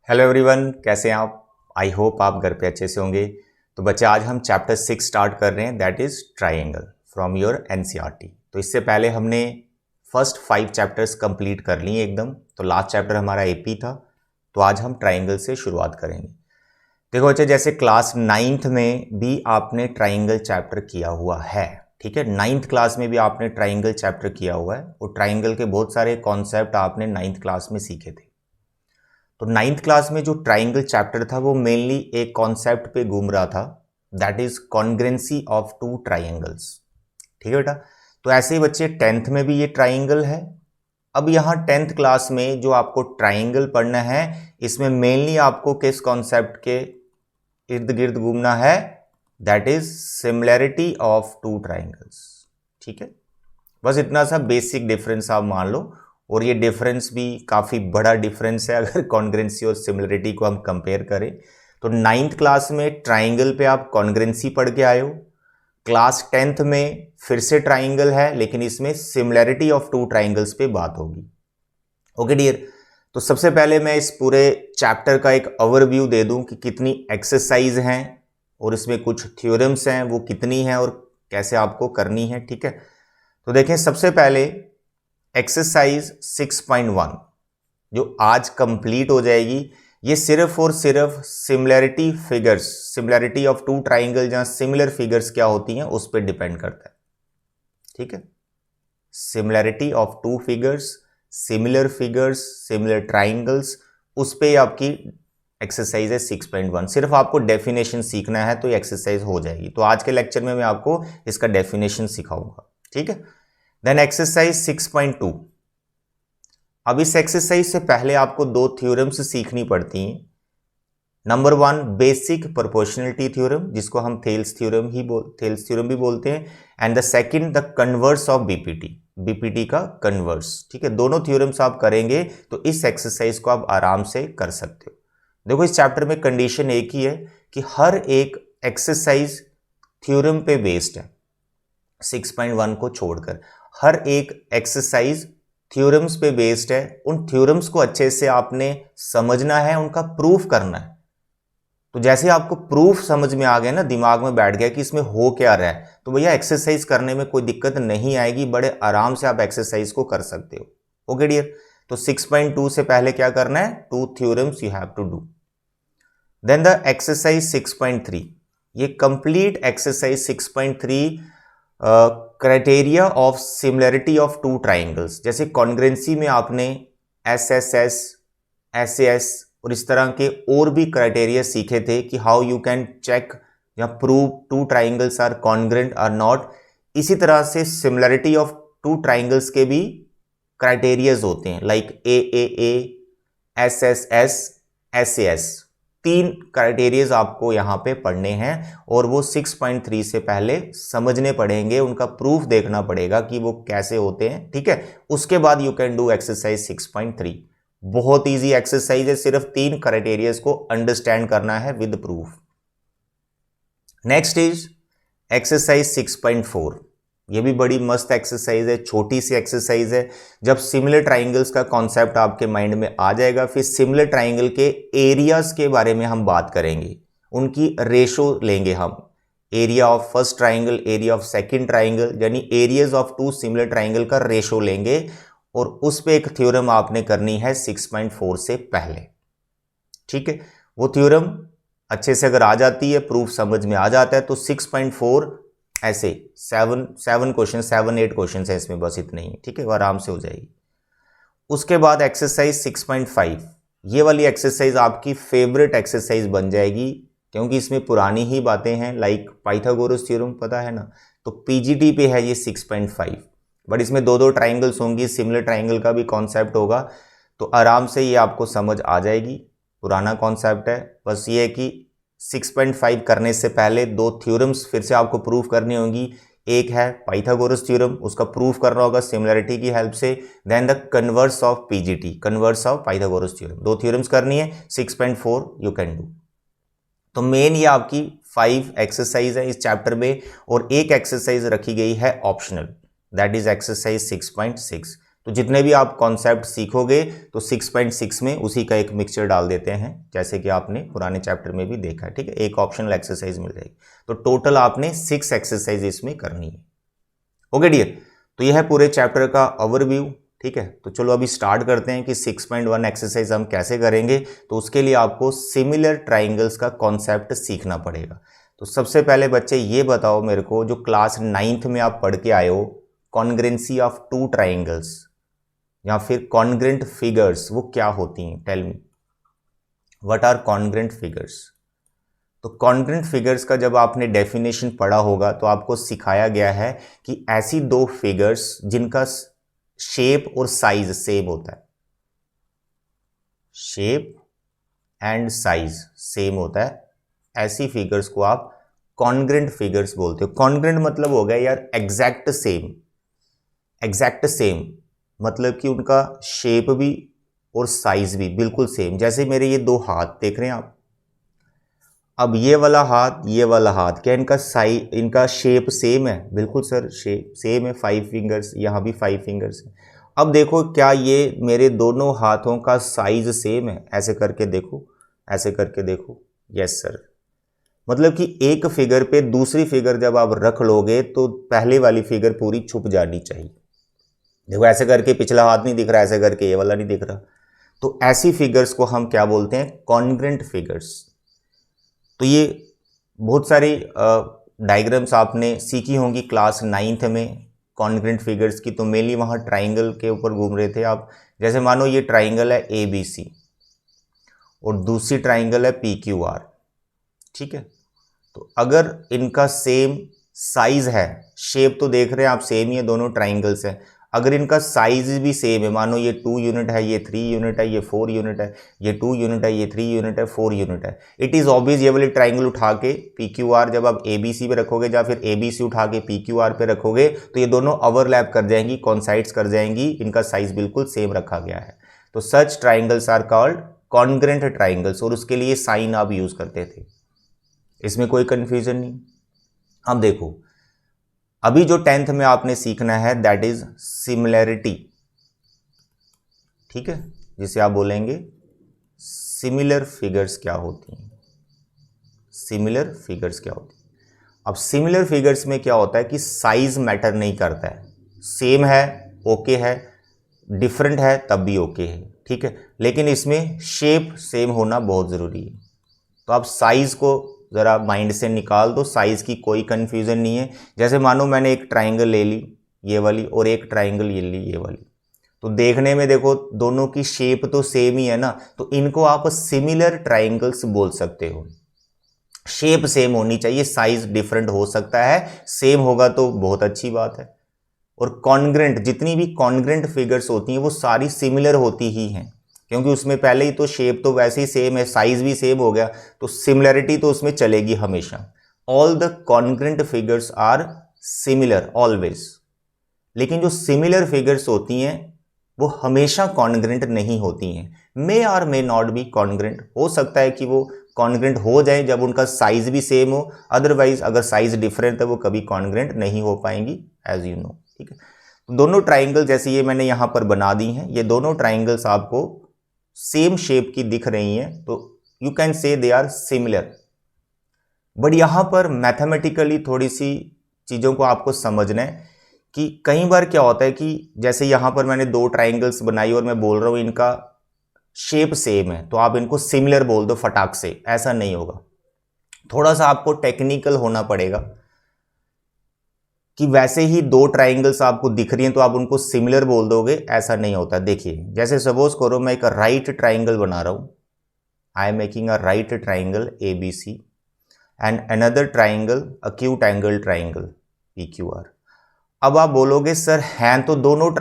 Hello everyone, कैसे हैं आप। आई होप आप घर पे अच्छे से होंगे। तो बच्चे, आज हम चैप्टर 6 स्टार्ट कर रहे हैं, that is triangle from your NCERT. तो इससे पहले हमने फर्स्ट 5 चैप्टर्स कंप्लीट कर लिए एकदम। तो लास्ट चैप्टर हमारा एपी था, तो आज हम ट्राइंगल से शुरुआत करेंगे। देखो बच्चे, जैसे क्लास 9th में भी आपने ट्राइंगल चैप्टर किया हुआ है, ठीक है। 9th क्लास में भी आपने ट्राइंगल चैप्टर किया हुआ है और ट्राइंगल के बहुत सारे कॉन्सेप्ट आपने 9th क्लास में सीखे थे। तो 9th क्लास में जो ट्राइंगल चैप्टर था वो मेनली एक कॉन्सेप्ट पे घूम रहा था, that is कॉन्ग्रेंसी of two triangles. ठीक है बेटा। तो ऐसे ही बच्चे 10th में भी ये ट्राइंगल है। अब यहाँ 10th क्लास में जो आपको ट्राइंगल पढ़ना है, इसमें मेनली आपको किस कॉन्सेप्ट के इर्द गिर्द घूमना है, that is similarity of two triangles. ठीक है, बस इतना सा बेसिक डिफरेंस आप मान लो। और ये डिफरेंस भी काफ़ी बड़ा डिफरेंस है अगर कॉन्ग्रेंसी और सिमिलरिटी को हम कंपेयर करें। तो 9th क्लास में ट्राइंगल पे आप कॉन्ग्रेंसी पढ़ के आए हो, क्लास 10th में फिर से ट्राइंगल है लेकिन इसमें सिमिलरिटी ऑफ टू ट्राइंगल्स पे बात होगी। Okay dear. तो सबसे पहले मैं इस पूरे चैप्टर का एक ओवरव्यू दे दूं कि कितनी एक्सरसाइज हैं और इसमें कुछ थ्योरम्स हैं, वो कितनी हैं और कैसे आपको करनी है। ठीक है, तो देखें सबसे पहले एक्सरसाइज 6.1 जो आज कंप्लीट हो जाएगी, ये सिर्फ और सिर्फ similarity figures, similarity of two triangle जहां सिमिलर फिगर्स क्या होती हैं उस पर डिपेंड करता है। ठीक है, similarity of two figures, similar figures, similar triangles, उस पे आपकी एक्सरसाइज है 6.1। सिर्फ आपको डेफिनेशन सीखना है तो ये एक्सरसाइज हो जाएगी। तो आज के लेक्चर में मैं आपको इसका डेफिनेशन सिखाऊंगा। ठीक है, देन एक्सरसाइज 6.2। अब इस एक्सरसाइज से पहले आपको दो थ्योरम्स सीखनी पड़ती हैं। नंबर 1 बेसिक प्रोपोर्शनलिटी थ्योरम, जिसको हम थेल्स थ्योरम भी बोलते हैं, and the second the converse of BPT, BPT का कन्वर्स। ठीक है, दोनों थ्योरम्स आप करेंगे तो इस एक्सरसाइज को आप आराम से कर सकते हो। देखो इस चैप्टर में कंडीशन एक ही है कि हर एक एक्सरसाइज थ्योरम पे बेस्ड है। 6.1 को छोड़कर हर एक एक्सरसाइज थ्योरम्स पे बेस्ड है। उन थ्योरम्स को अच्छे से आपने समझना है, उनका प्रूफ करना है। तो जैसे आपको प्रूफ समझ में आ गया ना, दिमाग में बैठ गया कि इसमें हो क्या रहा है, तो भैया एक्सरसाइज करने में कोई दिक्कत नहीं आएगी, बड़े आराम से आप एक्सरसाइज को कर सकते हो। Okay dear. तो 6.2 से पहले क्या करना है, two theorems you have to do. Then the exercise 6.3, ये complete exercise 6.3 criteria of similarity of two triangles. जैसे कॉन्ग्रेंसी में आपने एसएसएस, एसएस और इस तरह के और भी क्राइटेरिया सीखे थे कि हाउ यू कैन चेक या prove two triangles are congruent or not. इसी तरह से सिमिलरिटी ऑफ टू ट्राइंगल्स के भी क्राइटेरियाज होते हैं, like a, SSS, SS. 3 criterias आपको यहां पे पढ़ने हैं और वो 6.3 से पहले समझने पड़ेंगे, उनका प्रूफ देखना पड़ेगा कि वो कैसे होते हैं। ठीक है, उसके बाद यू कैन डू एक्सरसाइज 6.3। बहुत इजी एक्सरसाइज है, सिर्फ 3 क्राइटेरियाज को अंडरस्टैंड करना है with proof. Next is exercise 6.4। ये भी बड़ी मस्त एक्सरसाइज है, छोटी सी एक्सरसाइज है। जब सिमिलर ट्राइंगल्स का कॉन्सेप्ट आपके माइंड में आ जाएगा, फिर सिमिलर ट्राइंगल के एरियाज के बारे में हम बात करेंगे, उनकी रेशो लेंगे हम। Area of first triangle, area of second triangle, यानी areas of two similar triangle का रेशो लेंगे और उस पे एक थ्योरम आपने करनी है 6.4 से पहले। ठीक है, वो थ्योरम अच्छे से अगर आ जाती है, प्रूफ समझ में आ जाता है, तो 6.4 ऐसे 7 क्वेश्चन, 7-8 क्वेश्चन है इसमें, बस इतने ही। ठीक है, वो आराम से हो जाएगी। उसके बाद एक्सरसाइज 6.5, ये वाली एक्सरसाइज आपकी फेवरेट एक्सरसाइज बन जाएगी क्योंकि इसमें पुरानी ही बातें हैं, लाइक पाइथागोरस थ्योरम पता है ना। तो पीजीटी पे है ये 6.5, बट इसमें 2-2 ट्राइंगल्स होंगी, सिमिलर ट्राइंगल का भी कॉन्सेप्ट होगा, तो आराम से ये आपको समझ आ जाएगी। पुराना कॉन्सेप्ट है, बस ये है कि 6.5 करने से पहले 2 थ्योरम्स फिर से आपको प्रूफ करनी होंगी। एक है पाइथागोरस थ्योरम, उसका प्रूफ करना होगा सिमिलरिटी की हेल्प से। Then the converse of PGT, converse of Pythagoras theorem, 2 theorems करनी है। 6.4 यू कैन डू। तो मेन ये आपकी 5 एक्सरसाइज है इस चैप्टर में और एक एक्सरसाइज रखी गई है ऑप्शनल, दैट इज एक्सरसाइज 6.6। तो जितने भी आप कॉन्सेप्ट सीखोगे तो 6.6 में उसी का एक मिक्सचर डाल देते हैं, जैसे कि आपने पुराने चैप्टर में भी देखा है। ठीक है, एक ऑप्शनल एक्सरसाइज मिल जाएगी। तो टोटल आपने 6 एक्सरसाइज इसमें करनी है। ओके डियर, तो यह है पूरे चैप्टर का ओवरव्यू। ठीक है, तो चलो अभी स्टार्ट करते हैं कि 6.1 एक्सरसाइज हम कैसे करेंगे। तो उसके लिए आपको सिमिलर ट्राइंगल्स का कॉन्सेप्ट सीखना पड़ेगा। तो सबसे पहले बच्चे ये बताओ मेरे को, जो क्लास 9th में आप पढ़ के आए हो, कॉन्ग्रेंसी ऑफ टू ट्राइंगल्स या फिर कॉन्ग्रेंट फिगर्स, वो क्या होती हैं? Tell me what are congruent figures. तो कॉन्ग्रेंट फिगर्स का जब आपने डेफिनेशन पढ़ा होगा तो आपको सिखाया गया है कि ऐसी दो फिगर्स जिनका शेप और साइज सेम होता है, शेप एंड साइज सेम होता है, ऐसी फिगर्स को आप कॉन्ग्रेंट फिगर्स बोलते हो। कॉन्ग्रेंट मतलब हो गया यार एग्जैक्ट सेम। एग्जैक्ट सेम मतलब कि उनका शेप भी और साइज भी बिल्कुल सेम। जैसे मेरे ये दो हाथ देख रहे हैं आप, अब ये वाला हाथ, ये वाला हाथ, क्या इनका साइज, इनका शेप सेम है? बिल्कुल सर, शेप सेम है, 5 फिंगर्स, यहाँ भी 5 फिंगर्स है। अब देखो क्या ये मेरे दोनों हाथों का साइज सेम है? ऐसे करके देखो, ऐसे करके देखो, यस सर। मतलब कि एक फिगर पे दूसरी फिगर जब आप रख लोगे तो पहले वाली फिगर पूरी छुप जानी चाहिए। देखो ऐसे करके पिछला हाथ नहीं दिख रहा, ऐसे करके ये वाला नहीं दिख रहा। तो ऐसी फिगर्स को हम क्या बोलते हैं? Congruent figures. तो ये बहुत सारी डायग्राम्स आपने सीखी होंगी क्लास 9th में कॉन्ग्रेंट फिगर्स की। तो मेनली वहाँ ट्राइंगल के ऊपर घूम रहे थे आप। जैसे मानो ये ट्राइंगल है ABC और दूसरी ट्राइंगल है PQR। ठीक है, तो अगर इनका सेम साइज है, शेप तो देख रहे हैं आप सेम ही है, दोनों ट्राइंगल्स हैं, अगर इनका साइज भी सेम है, मानो ये 2 यूनिट है, ये 3 यूनिट है, ये 4 यूनिट है, ये 2 यूनिट है, ये 3 यूनिट है, 4 यूनिट है, इट इज़ ऑब्वियस ये वाली ट्राइंगल उठा के PQR जब आप ABC पे रखोगे या फिर ABC उठा के PQR पे रखोगे तो ये दोनों ओवरलैप कर जाएंगी, कॉन्साइड्स कर जाएंगी, इनका साइज बिल्कुल सेम रखा गया है। तो such triangles are called congruent triangles, और उसके लिए साइन आप यूज करते थे, इसमें कोई कंफ्यूजन नहीं। अब देखो अभी जो 10th में आपने सीखना है दैट इज सिमिलैरिटी। ठीक है, जिसे आप बोलेंगे सिमिलर फिगर्स क्या होती हैं, सिमिलर फिगर्स क्या होती हैं। अब सिमिलर फिगर्स में क्या होता है कि साइज मैटर नहीं करता है, सेम है ओके है, डिफरेंट है तब भी ओके है। ठीक है, लेकिन इसमें शेप सेम होना बहुत ज़रूरी है। तो आप साइज को ज़रा माइंड से निकाल दो, साइज़ की कोई कन्फ्यूज़न नहीं है। जैसे मानो मैंने एक ट्राइंगल ले ली ये वाली और एक ट्राइंगल ये ली ये वाली, तो देखने में देखो दोनों की शेप तो सेम ही है ना, तो इनको आप सिमिलर ट्राइंगल्स बोल सकते हो। शेप सेम होनी चाहिए, साइज डिफरेंट हो सकता है, सेम होगा तो बहुत अच्छी बात है। और कॉन्ग्रेंट, जितनी भी कॉन्ग्रेंट फिगर्स होती हैं वो सारी सिमिलर होती ही हैं, क्योंकि उसमें पहले ही तो शेप तो वैसे ही सेम है, साइज भी सेम हो गया, तो सिमिलरिटी तो उसमें चलेगी हमेशा। All the congruent figures are similar always. लेकिन जो सिमिलर फिगर्स होती हैं वो हमेशा कॉन्ग्रेंट नहीं होती हैं, मे और मे नॉट बी कॉन्ग्रेंट। हो सकता है कि वो कॉन्ग्रेंट हो जाए जब उनका साइज भी सेम हो, अदरवाइज अगर साइज डिफरेंट है वो कभी कॉन्ग्रेंट नहीं हो पाएंगी, एज यू नो। ठीक है, तो दोनों ट्राइंगल जैसे ये मैंने यहाँ पर बना दी हैं, ये दोनों ट्राइंगल्स आपको सेम शेप की दिख रही हैं, तो you can say they are similar. But यहाँ पर मैथमेटिकली थोड़ी सी चीज़ों को आपको समझना है कि कई बार क्या होता है कि जैसे यहाँ पर मैंने दो ट्राइंगल्स बनाई और मैं बोल रहा हूँ इनका शेप सेम है, तो आप इनको सिमिलर बोल दो फटाक से, ऐसा नहीं होगा। थोड़ा सा आपको टेक्निकल होना पड़ेगा कि वैसे ही दो ट्राइंगल्स आपको दिख रही हैं तो आप उनको सिमिलर बोल दोगे, ऐसा नहीं होता। देखिए जैसे सपोज करो मैं एक राइट ट्राइंगल बना रहा हूँ, I am making a right triangle ABC and another triangle acute angle triangle PQR। अब आप बोलोगे सर हैं तो दोनों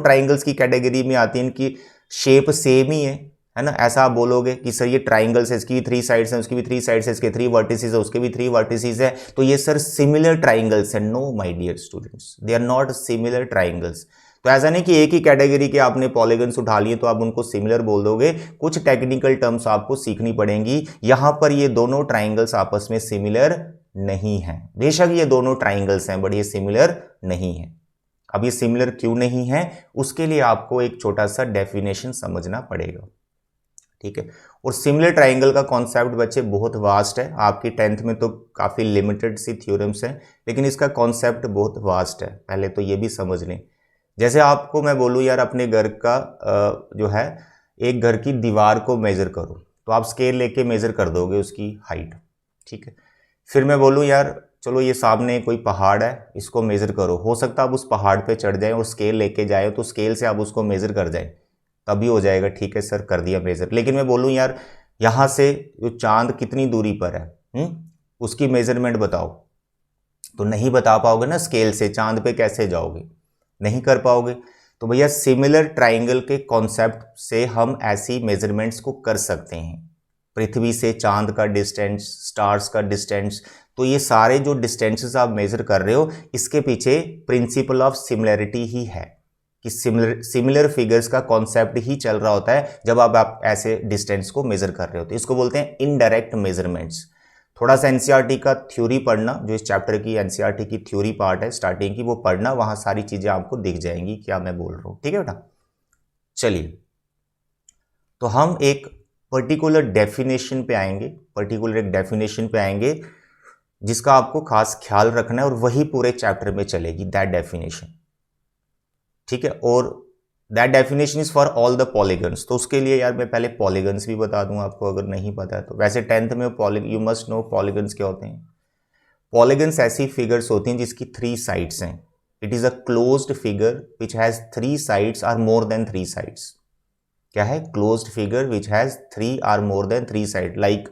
ट्राइंगल्स की कैटेगरी में आती हैं, इनकी शेप सेम ही है ना, ऐसा आप बोलोगे कि सर ये ट्राइंगल्स है, इसकी भी 3 साइड्स हैं, उसकी भी 3 साइड्स है, इसके 3 वर्टिसेस है, उसके भी 3 वर्टिसेस है, तो ये सर सिमिलर ट्राइंगल्स है। No my dear students, they are not similar triangles. तो ऐसा नहीं कि एक ही कैटेगरी के आपने पॉलीगन्स उठा लिए तो आप उनको सिमिलर बोल दोगे, कुछ टेक्निकल टर्म्स आपको सीखनी पड़ेंगी। यहां पर ये दोनों ट्राइंगल्स आपस में सिमिलर नहीं है, बेशक ये दोनों ट्राइंगल्स हैं बट ये सिमिलर नहीं है। अब ये सिमिलर क्यों नहीं है, उसके लिए आपको एक छोटा सा डेफिनेशन समझना पड़ेगा, ठीक है। और सिमिलर ट्राइंगल का कॉन्सेप्ट बच्चे बहुत वास्ट है, आपकी 10th में तो काफ़ी लिमिटेड सी थ्योरम्स हैं, लेकिन इसका कॉन्सेप्ट बहुत वास्ट है, पहले तो ये भी समझ लें। जैसे आपको मैं बोलूँ यार अपने घर का जो है एक घर की दीवार को मेज़र करो, तो आप स्केल लेके मेज़र कर दोगे उसकी हाइट, ठीक है। फिर मैं बोलूँ यार चलो ये सामने कोई पहाड़ है, इसको मेज़र करो, हो सकता है आप उस पहाड़ पे चढ़ जाएं और स्केल लेके जाए तो स्केल से आप उसको मेज़र कर जाएं, तभी हो जाएगा, ठीक है सर कर दिया मेज़र। लेकिन मैं बोलूँ यार यहाँ से जो चांद कितनी दूरी पर है, उसकी मेज़रमेंट बताओ, तो नहीं बता पाओगे ना, स्केल से चांद पे कैसे जाओगे, नहीं कर पाओगे। तो भैया सिमिलर ट्राइंगल के कॉन्सेप्ट से हम ऐसी मेजरमेंट्स को कर सकते हैं, पृथ्वी से चांद का डिस्टेंस, स्टार्स का डिस्टेंस, तो ये सारे जो डिस्टेंसेस आप मेजर कर रहे हो इसके पीछे प्रिंसिपल ऑफ सिमिलैरिटी ही है, कि सिमिलर फिगर्स का कॉन्सेप्ट ही चल रहा होता है जब आप ऐसे डिस्टेंस को मेजर कर रहे हो, तो इसको बोलते हैं इनडायरेक्ट मेजरमेंट्स। थोड़ा सा एनसीईआरटी का थ्योरी पढ़ना, जो इस चैप्टर की एनसीईआरटी की थ्योरी पार्ट है स्टार्टिंग की, वो पढ़ना, वहां सारी चीजें आपको दिख जाएंगी क्या मैं बोल रहा हूं, ठीक है बेटा। चलिए तो हम एक पर्टिकुलर डेफिनेशन पे आएंगे, पर्टिकुलर एक डेफिनेशन पे आएंगे जिसका आपको खास ख्याल रखना है और वही पूरे चैप्टर में चलेगी, दैट डेफिनेशन, ठीक है। और that definition is for all the polygons, तो उसके लिए यार मैं पहले पॉलीगन्स भी बता दूं आपको अगर नहीं पता है तो। वैसे 10th में यू मस्ट नो पॉलीगन्स क्या होते हैं। पॉलीगन्स ऐसी फिगर्स होती हैं जिसकी 3 साइड्स हैं। It is a closed figure which has 3 sides or more than 3 sides. क्या है? Closed figure which has 3 or more than 3 side. Like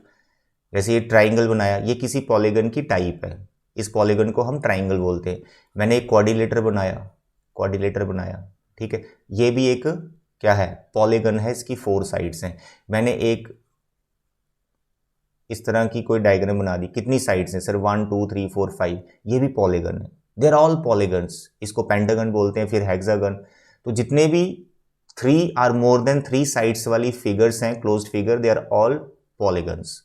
जैसे ये ट्राइंगल बनाया, ये किसी पॉलीगन की टाइप है, इस पॉलीगन को हम ट्राइंगल बोलते हैं। मैंने एक क्वाड्रिलेटर बनाया, ठीक है, ये भी एक क्या है, पॉलीगन है, इसकी 4 साइड्स हैं। मैंने एक इस तरह की कोई डायग्राम बना दी, कितनी साइड्स हैं सर? 1 2 3 4 5, ये भी पॉलीगन है, दे आर ऑल पॉलीगन्स। इसको पेंटागन बोलते हैं, फिर हेक्सागन। तो जितने भी 3 आर मोर देन 3 साइड्स वाली फिगर्स हैं, closed figure, they are all polygons.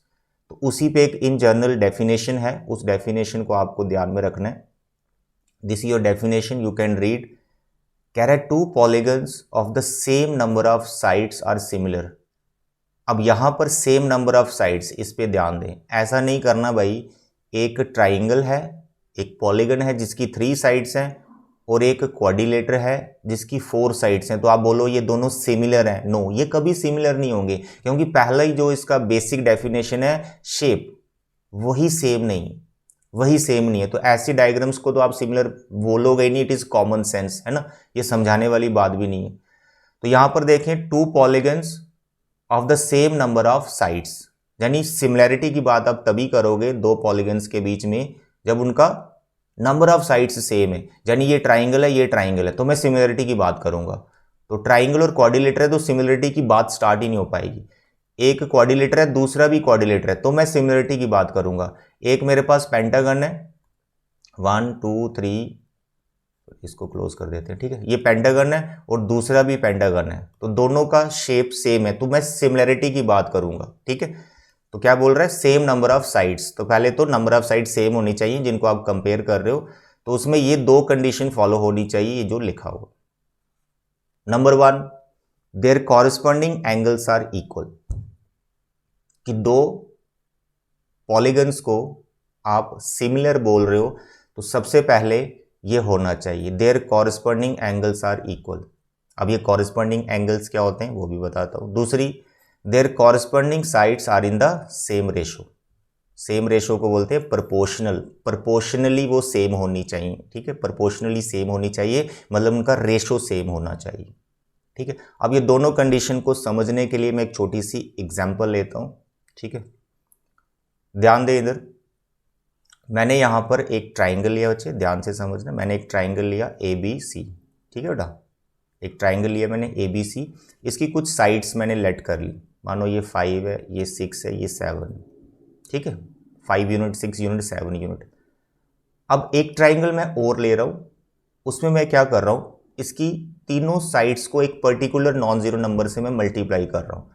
तो उसी पे एक इन जनरल डेफिनेशन है, उस डेफिनेशन को आपको ध्यान में रखना है। This your definition, you can read. कह रहा है 2 polygons of the same number of sides are similar. अब यहां पर सेम नंबर ऑफ साइड्स, इस पे ध्यान दें, ऐसा नहीं करना भाई एक ट्राइंगल है, एक पॉलीगन है जिसकी 3 साइड्स हैं और एक क्वाड्रिलेटर है जिसकी 4 साइड्स हैं, तो आप बोलो ये दोनों सिमिलर हैं। नो, ये कभी सिमिलर नहीं होंगे, क्योंकि पहला ही जो इसका बेसिक डेफिनेशन है शेप, वही सेम नहीं है। तो ऐसी डायग्राम्स को तो आप सिमिलर बोलोगे ही नहीं, इट इज कॉमन सेंस, है ना, ये समझाने वाली बात भी नहीं है। तो यहां पर देखें 2 polygons of the same number of sides, यानी सिमिलैरिटी की बात आप तभी करोगे 2 पॉलीगन्स के बीच में जब उनका नंबर ऑफ साइड्स सेम है। यानी ये ट्राइंगल है, ये ट्राइंगल है, तो मैं सिमिलरिटी की बात करूंगा। तो ट्राइंगल और क्वाड्रिलेटर है तो सिमिलरिटी की बात स्टार्ट ही नहीं हो पाएगी। एक क्वाड्रिलेटर है, दूसरा भी क्वाड्रिलेटर है, तो मैं सिमिलरिटी की बात करूंगा। एक मेरे पास पेंटागन है, 1 2 3, इसको क्लोज कर देते हैं, ठीक है, ये पेंटागन है और दूसरा भी पेंटागन है, तो दोनों का शेप सेम है, तो मैं सिमिलरिटी की बात करूंगा, ठीक है। तो क्या बोल रहा है? Same number of sides. तो पहले तो नंबर ऑफ साइड सेम होनी चाहिए जिनको आप कंपेयर कर रहे हो, तो उसमें ये 2 कंडीशन फॉलो होनी चाहिए, ये जो लिखा हुआ। Number 1, their corresponding angles are equal, कि 2 पॉलीगन्स को आप सिमिलर बोल रहे हो तो सबसे पहले ये होना चाहिए, their corresponding angles are equal. अब ये कॉरस्पॉन्डिंग एंगल्स क्या होते हैं वो भी बताता हूं। दूसरी, their corresponding sides are in the same ratio. Same ratio को बोलते हैं प्रोपोर्शनली वो सेम होनी चाहिए, ठीक है, प्रोपोर्शनली सेम होनी चाहिए, मतलब उनका रेशो सेम होना चाहिए, ठीक है। अब ये दोनों कंडीशन को समझने के लिए मैं एक छोटी सी एग्जांपल लेता हूं, ठीक है, ध्यान दें इधर। मैंने यहां पर एक ट्राइंगल लिया, बच्चे ध्यान से समझना, मैंने एक ट्राइंगल लिया ABC, ठीक है बेटा, एक ट्राइंगल लिया मैंने ABC, इसकी कुछ साइड्स मैंने लेट कर ली, मानो ये 5 है, ये 6 है, ये 7 है, ठीक है, 5 यूनिट, 6 यूनिट, 7 यूनिट। अब एक ट्राइंगल मैं और ले रहा हूं, उसमें मैं क्या कर रहा हूं, इसकी तीनों साइड्स को एक पर्टिकुलर नॉन जीरो नंबर से मैं मल्टीप्लाई कर रहा हूं,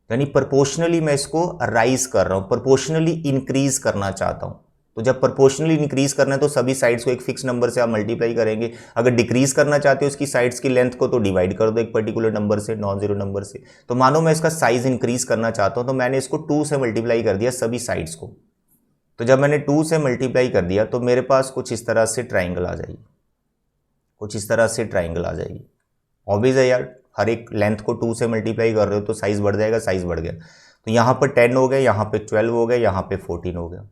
यानी प्रोपोर्शनली मैं इसको राइज कर रहा हूं, प्रोपोर्शनली इंक्रीज करना चाहता हूं। तो जब प्रोपोर्शनली इंक्रीज करना है तो सभी साइड्स को एक फिक्स नंबर से आप मल्टीप्लाई करेंगे, अगर डिक्रीज करना चाहते हो इसकी साइड्स की लेंथ को तो डिवाइड कर दो एक पर्टिकुलर नंबर से, नॉन जीरो नंबर से। तो मानो मैं इसका साइज इंक्रीज करना चाहता हूं तो मैंने इसको 2 से मल्टीप्लाई कर दिया सभी साइड्स को। तो जब मैंने 2 से मल्टीप्लाई कर दिया तो मेरे पास कुछ इस तरह से ट्राइंगल आ जाएगी, कुछ इस तरह से ट्राइंगल आ जाएगी। ऑब्वियस है यार, हर एक लेंथ को 2 से मल्टीप्लाई कर रहे हो तो साइज बढ़ जाएगा, साइज बढ़ गया। तो यहाँ पर 10 हो गया, यहाँ पे 12 हो गया, यहाँ पे 14 हो गया।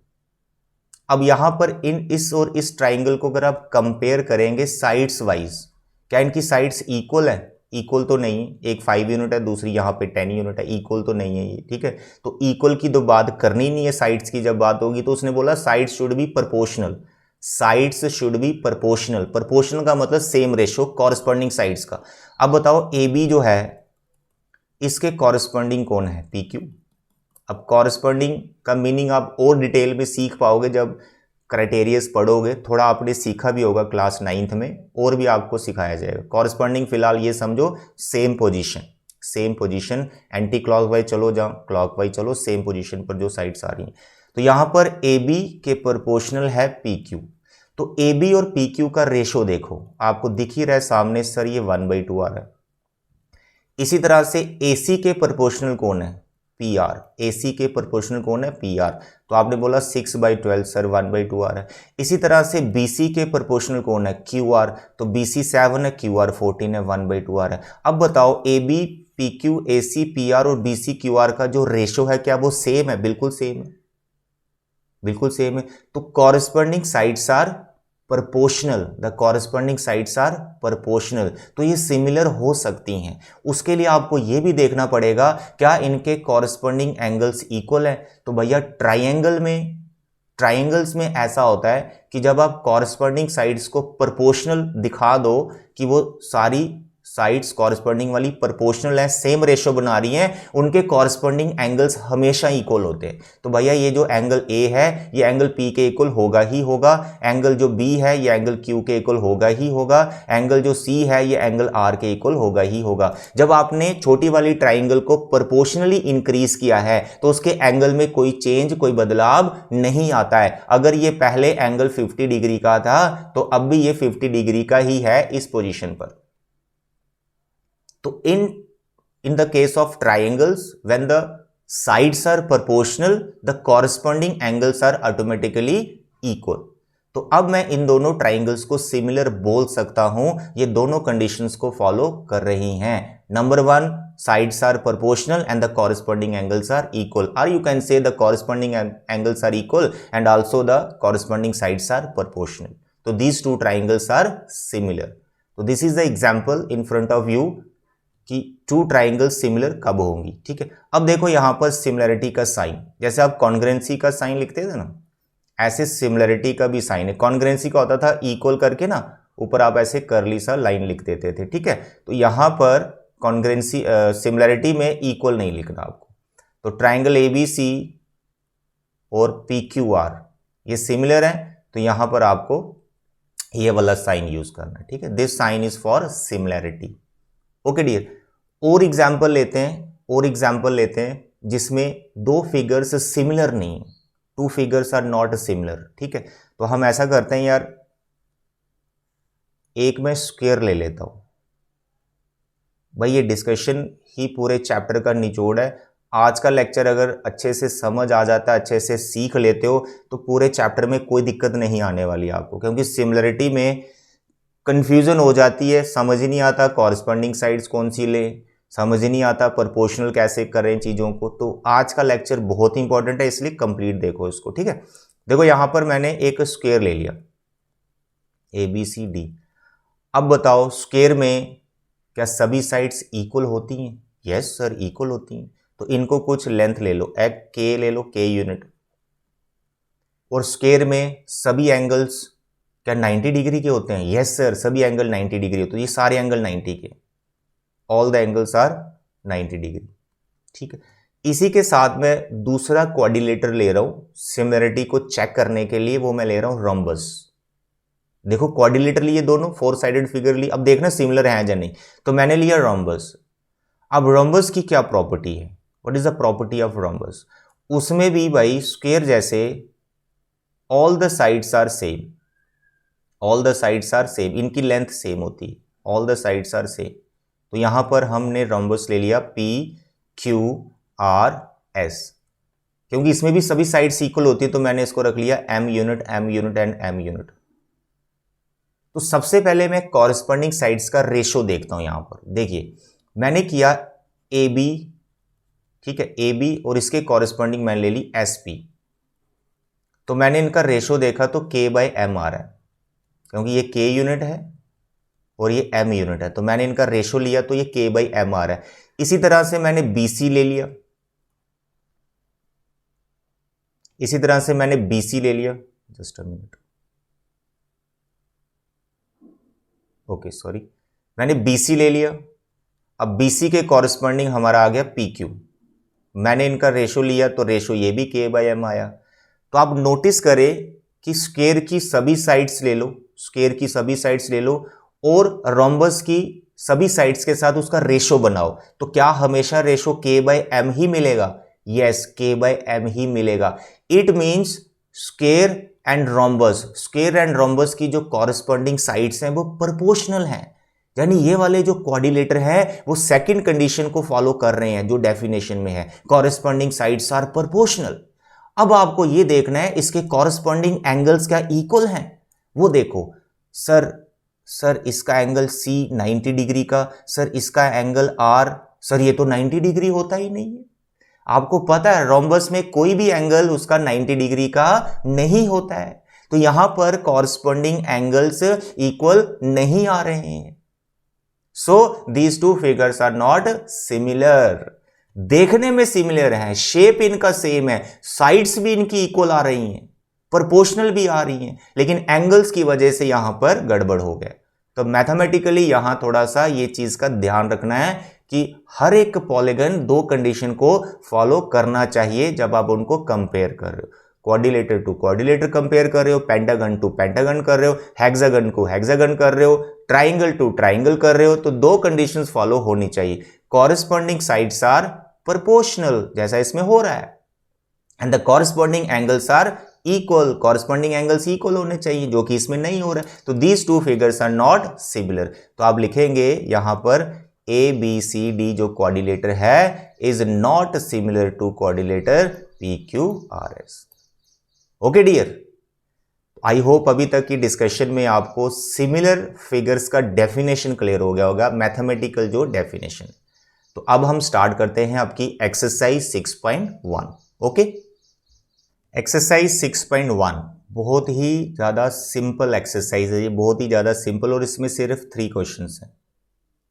अब यहाँ पर इस और इस ट्राइंगल को अगर आप कंपेयर करेंगे साइड्स वाइज, क्या इनकी साइड्स इक्वल है? इक्वल तो नहीं, एक 5 यूनिट है, दूसरी यहाँ पे 10 यूनिट है, इक्वल तो नहीं है ये, ठीक है। तो इक्वल की तो बात करनी नहीं है, साइड्स की जब बात होगी तो उसने बोला sides should be proportional, sides should be proportional. Proportional का मतलब सेम रेशो कॉरस्पॉन्डिंग साइड्स का। अब बताओ ए बी जो है इसके कॉरस्पॉन्डिंग कौन है? P Q. अब कॉरस्पॉन्डिंग का मीनिंग आप और डिटेल में सीख पाओगे जब क्राइटेरियस पढ़ोगे, थोड़ा आपने सीखा भी होगा क्लास 9th में, और भी आपको सिखाया जाएगा। कॉरस्पॉन्डिंग फिलहाल ये समझो same position, same position, anti clockwise चलो जहाँ क्लॉकवाइज चलो, सेम पोजीशन पर जो साइड्स आ रही हैं। तो यहाँ पर ए बी के प्रोपोर्शनल है पी क्यू। तो ए बी और पी क्यू का रेशो देखो, आपको दिख ही रहा है सामने सर, ये 1/2 आ रहा है। इसी तरह से ए सी के प्रोपोर्शनल कौन है? P R. ए सी के प्रोपोर्शनल कौन है? P R. तो आपने बोला 6/12 सर, 1/2 आ रहा है। इसी तरह से बी सी के प्रोपोर्शनल कौन है? Q R. तो बी सी 7 है, क्यू आर 14 है, 1/2 आ रहा है। अब बताओ A B P Q A C P R और बी सी क्यू आर का जो रेशो है क्या वो सेम है? बिल्कुल सेम है, बिल्कुल सेम है। तो corresponding sides are proportional, the corresponding sides are proportional. तो ये सिमिलर हो सकती हैं। उसके लिए आपको ये भी देखना पड़ेगा क्या इनके कॉरस्पॉन्डिंग एंगल्स इक्वल है। तो भैया ट्राइंगल्स में ऐसा होता है कि जब आप कॉरस्पॉन्डिंग साइड्स को प्रोपोर्शनल दिखा दो कि वो सारी साइड्स कॉरस्पॉन्डिंग वाली प्रोपोर्शनल है, सेम रेशो बना रही हैं, उनके कॉरस्पॉन्डिंग एंगल्स हमेशा इक्वल होते हैं। तो भैया ये जो एंगल ए है ये एंगल पी के इक्वल होगा ही होगा, एंगल जो बी है ये एंगल क्यू के इक्वल होगा ही होगा, एंगल जो सी है ये एंगल आर के इक्वल होगा ही होगा। जब आपने छोटी वाली ट्राइंगल को प्रोपोर्शनली इंक्रीज किया है तो उसके एंगल में कोई चेंज, कोई बदलाव नहीं आता है। अगर ये पहले एंगल 50 डिग्री का था तो अब भी ये 50 डिग्री का ही है इस पोजीशन पर। तो in the case of triangles, when the sides are proportional, the corresponding angles are automatically equal. तो अब मैं इन दोनों ट्राइंगल्स को सिमिलर बोल सकता हूं, ये दोनों कंडीशंस को फॉलो कर रही हैं। Number 1, sides are proportional and the corresponding angles are equal, or you can say the corresponding angles are equal and also the corresponding sides are proportional. तो these two triangles are similar. तो this is the example in front of you कि to triangle similar कब होंगी। ठीक है, अब देखो यहां पर सिमिलरिटी का साइन, जैसे आप कॉन्ग्रुएंसी का साइन लिखते थे ना, ऐसे सिमिलरिटी का भी साइन है। कॉन्ग्रुएंसी का होता था इक्वल करके ना ऊपर आप ऐसे करली सा लाइन लिख देते थे। ठीक है, तो यहां पर कॉन्ग्रुएंसी सिमिलरिटी में इक्वल नहीं लिखना आपको। तो ट्राइंगल ए बी सी और पी क्यू आर ये सिमिलर है, तो यहां पर आपको ये वाला साइन यूज करना है। ठीक है, this sign is for similarity. Okay dear, और एग्जाम्पल लेते हैं जिसमें दो फिगर्स सिमिलर नहीं, two figures are not similar. ठीक है, तो हम ऐसा करते हैं यार, एक मैं स्क्वायर ले लेता हूं। भाई ये डिस्कशन ही पूरे चैप्टर का निचोड़ है। आज का लेक्चर अगर अच्छे से समझ आ जाता है, अच्छे से सीख लेते हो तो पूरे चैप्टर में कोई दिक्कत नहीं आने वाली आपको, क्योंकि सिमिलरिटी में कंफ्यूजन हो जाती है, समझ ही नहीं आता कॉरस्पॉन्डिंग साइड्स कौन सी ले, समझ ही नहीं आता प्रोपोर्शनल कैसे करें चीज़ों को। तो आज का लेक्चर बहुत इंपॉर्टेंट है, इसलिए कंप्लीट देखो इसको। ठीक है, देखो यहाँ पर मैंने एक स्क्वायर ले लिया ABCD। अब बताओ स्क्वायर में क्या सभी साइड्स इक्वल होती हैं? यस सर, इक्वल होती हैं। तो इनको कुछ लेंथ ले लो, एक K ले लो, K यूनिट। और स्क्वायर में सभी एंगल्स क्या 90 डिग्री के होते हैं? यस सर, सभी एंगल 90 डिग्री होते हैं। ये सारे एंगल 90 के, all the angles are 90 degree. ठीक है, इसी के साथ मैं दूसरा क्वाड्रिलेटर ले रहा हूं सिमिलरिटी को चेक करने के लिए, वो मैं ले रहा हूं रोम्बस। देखो क्वाड्रिलेटर लिए दोनों, 4 साइडेड फिगर ली, अब देखना सिमिलर है या नहीं। तो मैंने लिया रोम्बस। अब रोम्बस की क्या प्रॉपर्टी है? What is the property of rhombus? उसमें भी भाई स्क्वायर जैसे all the sides are same, all the sides are same, इनकी लेंथ सेम होती है, all the sides are same. तो यहां पर हमने रोम्बस ले लिया पी क्यू आर एस, क्योंकि इसमें भी सभी साइड्स इक्वल होती है तो मैंने इसको रख लिया M unit and M unit. तो सबसे पहले मैं कॉरेस्पॉन्डिंग साइड्स का रेशो देखता हूं। यहां पर देखिए मैंने किया ए बी, ठीक है, ए बी, और इसके कॉरेस्पॉन्डिंग मैंने ले ली एस पी। तो मैंने इनका रेशो देखा तो के बाई एम आ रहा है, क्योंकि ये के यूनिट है और ये एम यूनिट है, तो मैंने इनका रेशो लिया तो ये के बाई एम आ रहा है। इसी तरह से मैंने बीसी ले लिया, इसी तरह से मैंने बीसी ले लिया, just a minute, okay sorry, मैंने बीसी ले लिया। अब बीसी के कॉरेस्पॉन्डिंग हमारा आ गया पी क्यू, मैंने इनका रेशो लिया तो रेशो ये भी के बाई एम आया। तो आप नोटिस करें कि स्क्वायर की सभी साइड्स ले लो, स्क्वायर की सभी साइड्स ले लो और रोम्बस की सभी साइड्स के साथ उसका रेशो बनाओ, तो क्या हमेशा रेशो के बाई एम ही मिलेगा? यस, के बाई एम ही मिलेगा। It means square and rhombus, square and rhombus की जो कॉरेस्पॉन्डिंग साइड्स हैं वो प्रोपोर्शनल हैं, यानी ये वाले जो क्वाड्रिलेटर है वो सेकंड कंडीशन को फॉलो कर रहे हैं जो डेफिनेशन में है, कॉरेस्पॉन्डिंग साइड्स आर प्रोपोर्शनल। अब आपको ये देखना है इसके कॉरेस्पॉन्डिंग एंगल्स क्या इक्वल हैं, वो देखो। सर इसका एंगल C 90 डिग्री का, सर इसका एंगल R, सर ये तो 90 डिग्री होता ही नहीं है। आपको पता है रोम्बस में कोई भी एंगल उसका 90 डिग्री का नहीं होता है, तो यहां पर कॉरेस्पॉन्डिंग एंगल्स इक्वल नहीं आ रहे हैं। So these two figures are not similar. देखने में सिमिलर है, शेप इनका सेम है, साइड्स भी इनकी इक्वल आ रही हैं, प्रोपोर्शनल भी आ रही हैं, लेकिन एंगल्स की वजह से यहां पर गड़बड़ हो गया। तो मैथमेटिकली यहां थोड़ा सा ये चीज का ध्यान रखना है कि हर एक पॉलीगन दो कंडीशन को फॉलो करना चाहिए जब आप उनको कंपेयर कर रहे हो। क्वाड्रिलेटर टू क्वाड्रिलेटर कंपेयर कर रहे हो, पेंटागन टू पेंटागन कर रहे हो, हेक्सागन को हेक्सागन कर रहे हो, ट्राइंगल टू ट्राइंगल कर रहे हो, तो दो कंडीशंस फॉलो होनी चाहिए। कॉरेस्पॉन्डिंग साइड्स आर प्रोपोर्शनल, जैसा इसमें हो रहा है, and the corresponding angles are equal, corresponding angles equal होने चाहिए, जो कि इसमें नहीं हो रहा है। तो these two figures are not similar. तो आप लिखेंगे यहां पर ए बी सी डी जो क्वाड्रिलेटर है is not similar to quadrilateral P Q R S. Okay dear, I hope अभी तक की डिस्कशन में आपको सिमिलर फिगर्स का डेफिनेशन क्लियर हो गया होगा, मैथमेटिकल जो डेफिनेशन। तो अब हम स्टार्ट करते हैं आपकी एक्सरसाइज 6.1। ओके, एक्सरसाइज 6.1 बहुत ही ज़्यादा सिंपल एक्सरसाइज है, ये बहुत ही ज़्यादा सिंपल, और इसमें सिर्फ 3 क्वेश्चंस हैं।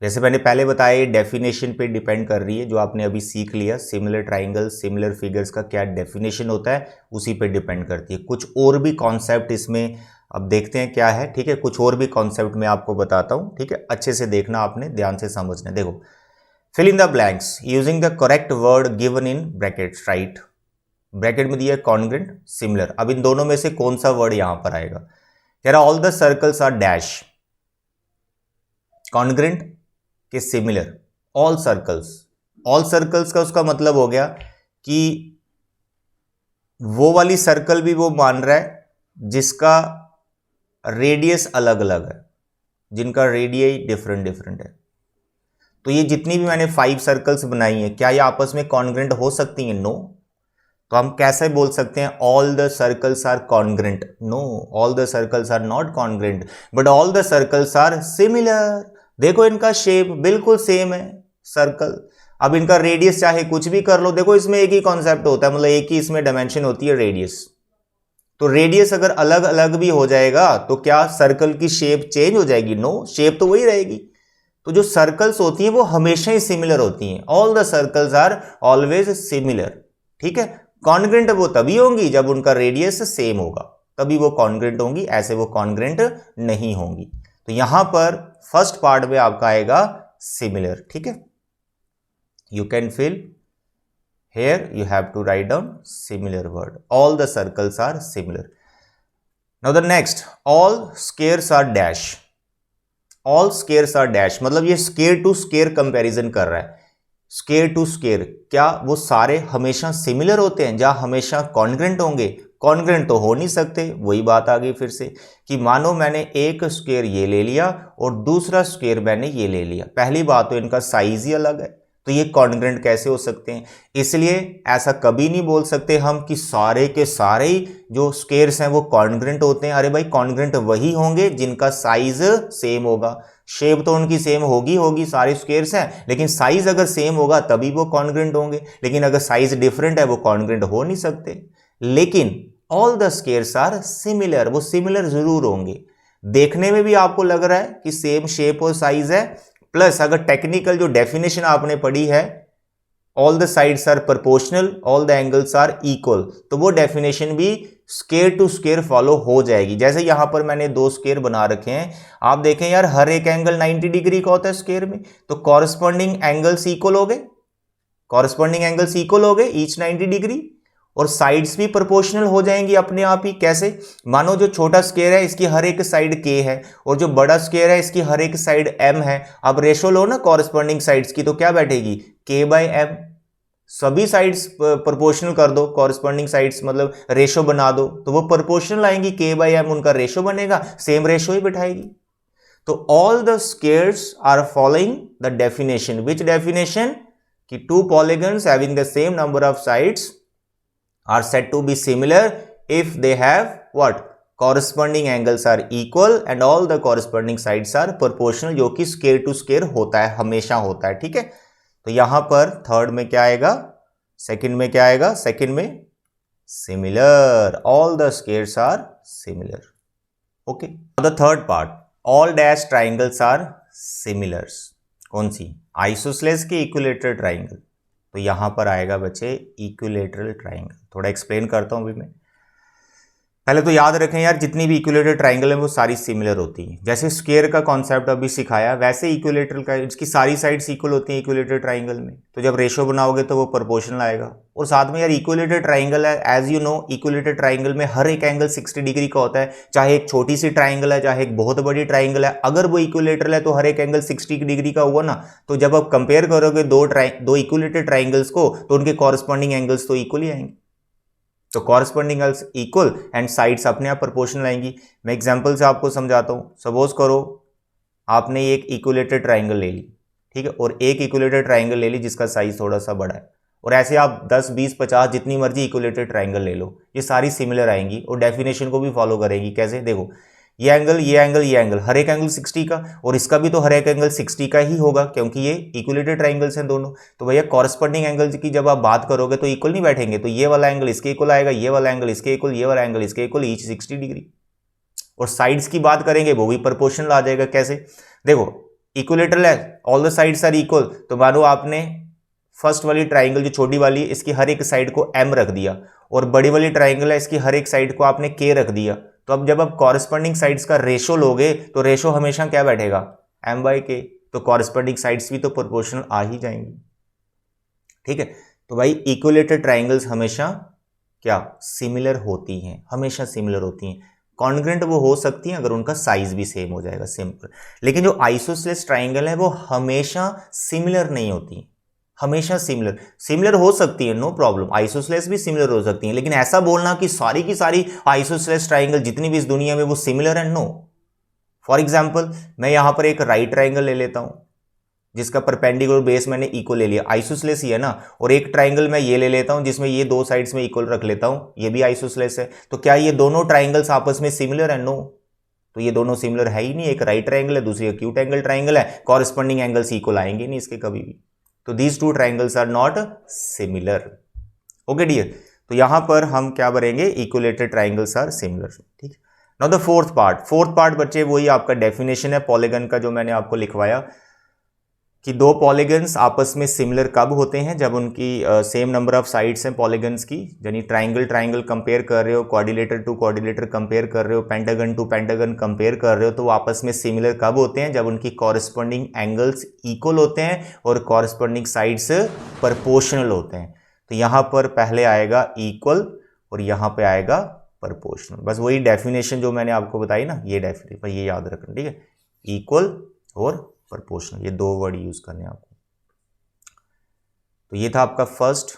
जैसे मैंने पहले बताया ये डेफिनेशन पे डिपेंड कर रही है, जो आपने अभी सीख लिया सिमिलर ट्राइंगल सिमिलर फिगर्स का क्या डेफिनेशन होता है उसी पे डिपेंड करती है। कुछ और भी कॉन्सेप्ट इसमें अब देखते हैं क्या है, ठीक है, कुछ और भी कॉन्सेप्ट मैं आपको बताता हूँ, ठीक है, अच्छे से देखना, आपने ध्यान से समझना। देखो, fill in the blanks using the correct word given in brackets, right. Bracket में दिया कॉन्ग्रेंट सिमिलर, अब इन दोनों में से कौन सा वर्ड यहां पर आएगा? कह रहा all the circles are dash, congruent के similar, all circles. All circles का उसका मतलब हो गया कि वो वाली सर्कल भी वो मान रहा है जिसका रेडियस अलग अलग है, जिनका रेडियस डिफरेंट डिफरेंट है। तो ये जितनी भी मैंने 5 सर्कल्स बनाई हैं, क्या ये आपस में कॉन्ग्रेंट हो सकती हैं? नो। तो हम कैसे बोल सकते हैं all the circles are congruent? No, all the circles are not congruent, but all the circles are similar. देखो इनका शेप बिल्कुल सेम है सर्कल, अब इनका रेडियस चाहे कुछ भी कर लो, देखो इसमें एक ही कॉन्सेप्ट होता है, मतलब एक ही इसमें डायमेंशन होती है रेडियस। तो रेडियस अगर अलग अलग भी हो जाएगा तो क्या सर्कल की शेप चेंज हो जाएगी? नो, शेप तो वही रहेगी। तो जो सर्कल्स होती हैं वो हमेशा ही सिमिलर होती हैं, all the circles are always similar, ठीक है। कॉन्ग्रेंट वो तभी होंगी जब उनका रेडियस सेम होगा, तभी वो कॉन्ग्रेंट होंगी, ऐसे वो कॉन्ग्रेंट नहीं होंगी। तो यहां पर फर्स्ट पार्ट में आपका आएगा सिमिलर, ठीक है। You can fill here, you have to write down similar word, all the circles are similar. Now the next, all squares are dash. All squares are dash मतलब ये स्क्वायर टू स्क्वायर कंपैरिजन कर रहा है। Square to square, क्या वो सारे हमेशा similar होते हैं, जहां हमेशा कॉन्ग्रेंट होंगे? कॉन्ग्रेंट तो हो नहीं सकते। वही बात आ गई फिर से कि मानो मैंने एक स्क्वायर ये ले लिया और दूसरा स्क्वायर मैंने ये ले लिया, पहली बात तो इनका साइज ही अलग है, तो ये कॉन्ग्रेंट कैसे हो सकते हैं। इसलिए ऐसा कभी नहीं बोल सकते हम कि सारे के सारे जो स्क्वायर्स हैं वो कॉन्ग्रेंट होते हैं। अरे भाई कॉन्ग्रेंट वही होंगे जिनका साइज सेम होगा, शेप तो उनकी सेम होगी होगी, सारे स्क्वायर्स हैं, लेकिन साइज अगर सेम होगा तभी वो कॉन्ग्रेंट होंगे। लेकिन अगर साइज डिफरेंट है वो कॉन्ग्रेंट हो नहीं सकते। लेकिन all the squares are similar, वो सिमिलर जरूर होंगे। देखने में भी आपको लग रहा है कि सेम शेप और साइज है, प्लस अगर टेक्निकल जो डेफिनेशन आपने पढ़ी है all the sides are proportional, all the angles are equal, तो वो डेफिनेशन भी स्क्वायर टू स्क्वायर फॉलो हो जाएगी। जैसे यहां पर मैंने दो स्क्वायर बना रखे हैं, आप देखें यार हर एक एंगल 90 डिग्री का होता है स्क्वायर में, तो कॉरस्पॉन्डिंग एंगल्स इक्वल हो गए, कॉरस्पॉन्डिंग एंगल्स इक्वल हो गए ईच 90 डिग्री, और साइड्स भी प्रोपोर्शनल हो जाएंगी अपने आप ही। कैसे, मानो जो छोटा स्क्वायर है इसकी हर एक साइड k है और जो बड़ा स्क्वायर है इसकी हर एक साइड m है। अब रेशो लो ना कॉरस्पॉन्डिंग साइड्स की, तो क्या बैठेगी k/m, सभी साइड्स प्रोपोर्शनल कर दो, कॉरस्पॉन्डिंग साइड्स मतलब रेशो बना दो, तो वो प्रोपोर्शनल आएंगी, k/m उनका रेशो बनेगा, सेम रेशो ही बिठाएगी। तो all the squares are following the definition, which definition, कि two polygons having the same number of sides are said to be similar if they have what, corresponding angles are equal and all the corresponding sides are proportional, जो कि square to square होता है, हमेशा होता है। ठीक है, तो यहां पर थर्ड में क्या आएगा, सेकंड में क्या आएगा, सेकंड में similar, all the squares are similar. Okay, the third part, all dash triangles are similars. कौन सी, आइसोसेलेस के इक्विलेटरल ट्राइंगल, तो यहां पर आएगा बच्चे इक्विलेटरल ट्राइंगल। थोड़ा एक्सप्लेन करता हूं अभी मैं। पहले तो याद रखें यार जितनी भी इक्विलेटरल ट्राइंगल है वो सारी सिमिलर होती हैं। जैसे स्क्वायर का कॉन्सेप्ट अभी सिखाया, वैसे इक्विलेटरल का, इसकी सारी साइड्स इक्वल होती हैं इक्विलेटरल ट्राइंगल में, तो जब रेशो बनाओगे तो वो प्रोपोर्शनल आएगा। और साथ में यार इक्विलेटरल ट्राइंगल है, as you know equilateral triangle में हर एक एंगल 60 डिग्री का होता है, चाहे एक छोटी सी ट्राइंगल है चाहे एक बहुत बड़ी ट्राइंगल है, अगर वो इक्विलेटरल है तो हर एक एंगल 60 डिग्री का हुआ ना। तो जब आप कंपेयर करोगे दो इक्विलेटरल ट्राइंगल्स को, तो उनके कॉरस्पॉन्डिंग एंगल्स तो इक्वल ही आएंगे, तो corresponding angles equal and sides अपने आप प्रोपोर्शनल आएंगी। मैं एग्जांपल से आपको समझाता हूं। सपोज करो आपने एक इक्विलेटरल ट्राइंगल ले ली, ठीक है, और एक इक्विलेटरल ट्राइंगल ले ली जिसका साइज थोड़ा सा बड़ा है, और ऐसे आप 10 20 50 जितनी मर्जी इक्विलेटरल ट्राइंगल ले लो, ये सारी सिमिलर आएंगी और डेफिनेशन को भी फॉलो करेंगी। कैसे, देखो ये एंगल ये एंगल ये एंगल, हर एक एंगल 60 का, और इसका भी तो हर एक एंगल 60 का ही होगा क्योंकि ये इक्विलेटरल ट्राइंगल्स हैं दोनों। तो भैया कॉरस्पॉन्डिंग एंगल की जब आप बात करोगे तो इक्वल नहीं बैठेंगे, तो ये वाला एंगल इसके इक्वल आएगा, ये वाला एंगल इसके इक्वल, ये वाला एंगल इसके इक्वल, ईच 60 डिग्री। और साइड्स की बात करेंगे वो भी प्रोपोर्शनल आ जाएगा। कैसे, देखो इक्विलेटरल है, all the sides are equal, तो मानो आपने फर्स्ट वाली ट्राइंगल जो छोटी वाली है इसकी हर एक साइड को m रख दिया, और बड़ी वाली ट्राइंगल है इसकी हर एक साइड को आपने k रख दिया, तो अब जब आप कॉरस्पॉन्डिंग साइड्स का रेशो लोगे तो रेशो हमेशा क्या बैठेगा, m/k, तो कॉरस्पॉन्डिंग साइड्स भी तो प्रोपोर्शनल आ ही जाएंगी। ठीक है, तो भाई इक्विलेटरल ट्राइंगल्स हमेशा क्या, सिमिलर होती हैं, हमेशा सिमिलर होती हैं। कॉन्ग्रेंट वो हो सकती हैं अगर उनका साइज भी सेम हो जाएगा, सिंपल। लेकिन जो आइसोसेलेस ट्राइंगल है वो हमेशा सिमिलर नहीं होती, हमेशा सिमिलर हो सकती है, नो प्रॉब्लम, आइसोसेलेस भी सिमिलर हो सकती है, लेकिन ऐसा बोलना कि सारी की सारी आइसोसेलेस ट्राइंगल जितनी भी इस दुनिया में वो सिमिलर है, नो। फॉर एग्जांपल मैं यहां पर एक राइट ट्राइंगल ले लेता हूं जिसका परपेंडिकुलर बेस मैंने इक्वल ले लिया, आइसोसेलेस ही है ना, और एक ट्राइंगल मैं ये ले लेता हूं जिसमें ये दो साइड्स में इक्वल रख लेता हूं, ये भी आइसोसेलेस है, तो क्या ये दोनों ट्राइंगल्स आपस में सिमिलर है, नो। तो ये दोनों सिमिलर है ही नहीं, एक राइट ट्राइंगल है दूसरी एक्यूट एंगल ट्राइंगल है, कॉरस्पॉन्डिंग एंगल्स इक्वल आएंगे नहीं इसके कभी भी, तो these two triangles are not similar. Okay dear, तो यहां पर हम क्या भरेंगे, इक्विलेटरल ट्राइंगल्स आर सिमिलर। ठीक है, नाउ द फोर्थ पार्ट बच्चे वही आपका डेफिनेशन है पॉलीगन का जो मैंने आपको लिखवाया, कि दो पॉलीगन्स आपस में सिमिलर कब होते हैं, जब उनकी सेम नंबर ऑफ साइड्स हैं पॉलीगन्स की, यानी ट्राइंगल कंपेयर कर रहे हो, क्वाड्रिलेटर टू क्वाड्रिलेटर कंपेयर कर रहे हो, पेंटागन टू पेंटागन कंपेयर कर रहे हो, तो वो आपस में सिमिलर कब होते हैं, जब उनकी कॉरस्पॉन्डिंग एंगल्स इक्वल होते हैं और कॉरस्पॉन्डिंग साइड्स प्रोपोर्शनल होते हैं। तो यहाँ पर पहले आएगा इक्वल और यहाँ पे आएगा प्रोपोर्शनल, बस वही डेफिनेशन जो मैंने आपको बताई ना, ये डेफिनेशन ये याद रखना। ठीक है, इक्वल और प्रोपोर्शनल, ये दो वर्ड यूज करने हैं आपको। तो ये था आपका फर्स्ट।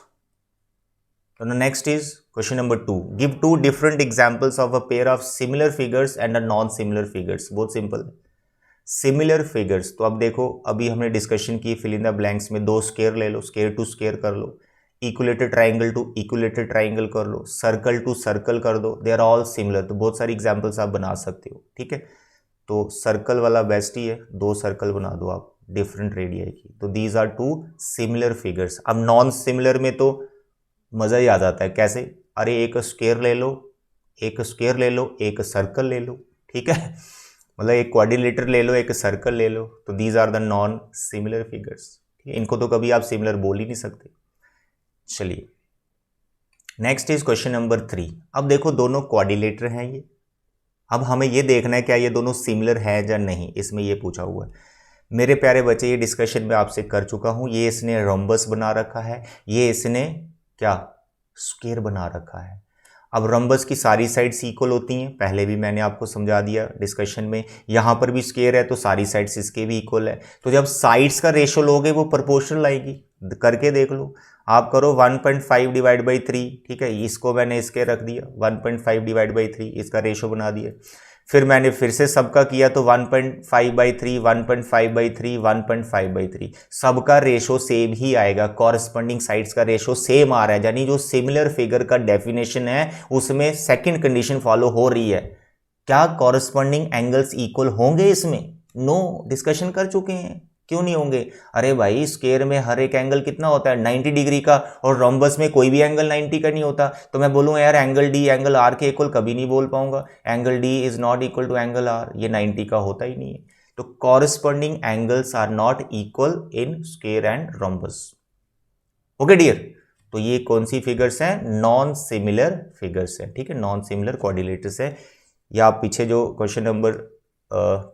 तो next is question number 2, give 2 different examples of a pair of similar figures and a non similar figures. बहुत सिंपल है। सिमिलर फिगर्स, तो अब देखो अभी हमने डिस्कशन की फिल इन द ब्लैंक्स में, 2 स्क्वायर ले लो, स्क्वायर टू स्क्वायर कर लो, equilateral triangle to equilateral triangle कर लो, सर्कल टू सर्कल कर दो, दे आर ऑल सिमिलर। तो बहुत सारी एग्जांपल्स आप बना सकते हो, ठीक है। तो सर्कल वाला बेस्ट ही है, 2 सर्कल बना दो आप डिफरेंट रेडियाई की। तो दीज आर 2 सिमिलर फिगर्स। अब नॉन सिमिलर में तो मज़ा ही आ जाता है। कैसे? अरे एक स्क्वायर ले लो, एक स्क्वायर ले लो, एक सर्कल ले लो, ठीक है। मतलब एक क्वाड्रिलेटर ले लो, एक सर्कल ले लो, तो these are the non similar figures. इनको तो कभी आप सिमिलर बोल ही नहीं सकते। चलिए नेक्स्ट इज क्वेश्चन नंबर 3। अब देखो दोनों क्वाड्रिलेटर हैं ये। अब हमें ये देखना है क्या ये दोनों सिमिलर है या नहीं, इसमें ये पूछा हुआ है। मेरे प्यारे बच्चे, ये डिस्कशन में आपसे कर चुका हूं। ये इसने रोम्बस बना रखा है, ये इसने क्या स्क्वायर बना रखा है। अब रोम्बस की सारी साइड्स इक्वल होती हैं, पहले भी मैंने आपको समझा दिया डिस्कशन में। यहाँ पर भी स्क्वायर है तो सारी साइड्स इसके भी इक्वल है। तो जब साइड्स का रेशो लोगे वो प्रोपोर्शनल आएगी। करके देख लो, आप करो 1.5 डिवाइड बाई 3, ठीक है। इसको मैंने इसके रख दिया 1.5 डिवाइड बाई 3, इसका रेशो बना दिया। फिर मैंने फिर से सबका किया तो 1.5 बाई 3, 1.5 बाई 3, 1.5 बाई 3, सबका रेशो सेम ही आएगा। कॉरस्पॉन्डिंग साइड्स का रेशो सेम आ रहा है, यानी जो सिमिलर फिगर का डेफिनेशन है उसमें सेकंड कंडीशन फॉलो हो रही है। क्या कॉरस्पॉन्डिंग एंगल्स इक्वल होंगे इसमें? नो, डिस्कशन कर चुके हैं। क्यों नहीं होंगे? अरे भाई स्क्वायर में हर एक एंगल कितना होता है 90 डिग्री का, और रोम्बस में कोई भी एंगल 90 का नहीं होता। तो मैं बोलूँ यार एंगल डी एंगल आर के इक्वल, कभी नहीं बोल पाऊंगा। Angle D is not equal to angle R, ये 90 का होता ही नहीं है। तो corresponding angles are not equal in square and rhombus. Okay dear, तो ये कौन सी फिगर्स हैं? नॉन सिमिलर फिगर्स है, ठीक है, नॉन सिमिलर क्वाड्रिलेटर्स है। या आप पीछे जो क्वेश्चन नंबर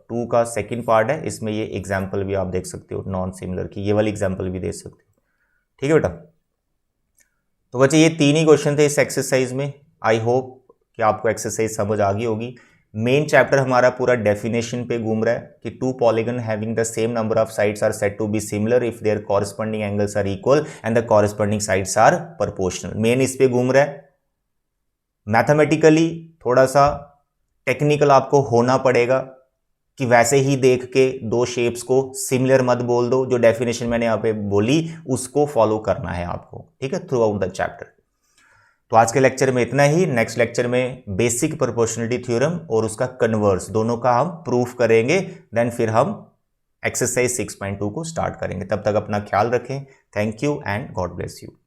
2 का सेकंड पार्ट है, इसमें ये एग्जाम्पल भी आप देख सकते हो नॉन सिमिलर की, ये वाली एग्जाम्पल भी दे सकते हो, ठीक है बेटा। तो बच्चे ये 3 ही क्वेश्चन थे इस एक्सरसाइज में। आई होप कि आपको एक्सरसाइज समझ आ गई होगी। मेन चैप्टर हमारा पूरा डेफिनेशन पे घूम रहा है कि 2 polygon having the same number of sides are said to be similar if their corresponding angles are equal and the corresponding sides are proportional. Main इस पे घूम रहा है। मैथमेटिकली थोड़ा सा टेक्निकल आपको होना पड़ेगा कि वैसे ही देख के 2 शेप्स को सिमिलर मत बोल दो, जो डेफिनेशन मैंने यहाँ पे बोली उसको फॉलो करना है आपको, ठीक है, थ्रू आउट द चैप्टर। तो आज के लेक्चर में इतना ही। नेक्स्ट लेक्चर में बेसिक प्रोपोर्शनलिटी थ्योरम और उसका कन्वर्स दोनों का हम प्रूफ करेंगे। देन फिर हम एक्सरसाइज 6.2 को स्टार्ट करेंगे। तब तक अपना ख्याल रखें। Thank you and God bless you.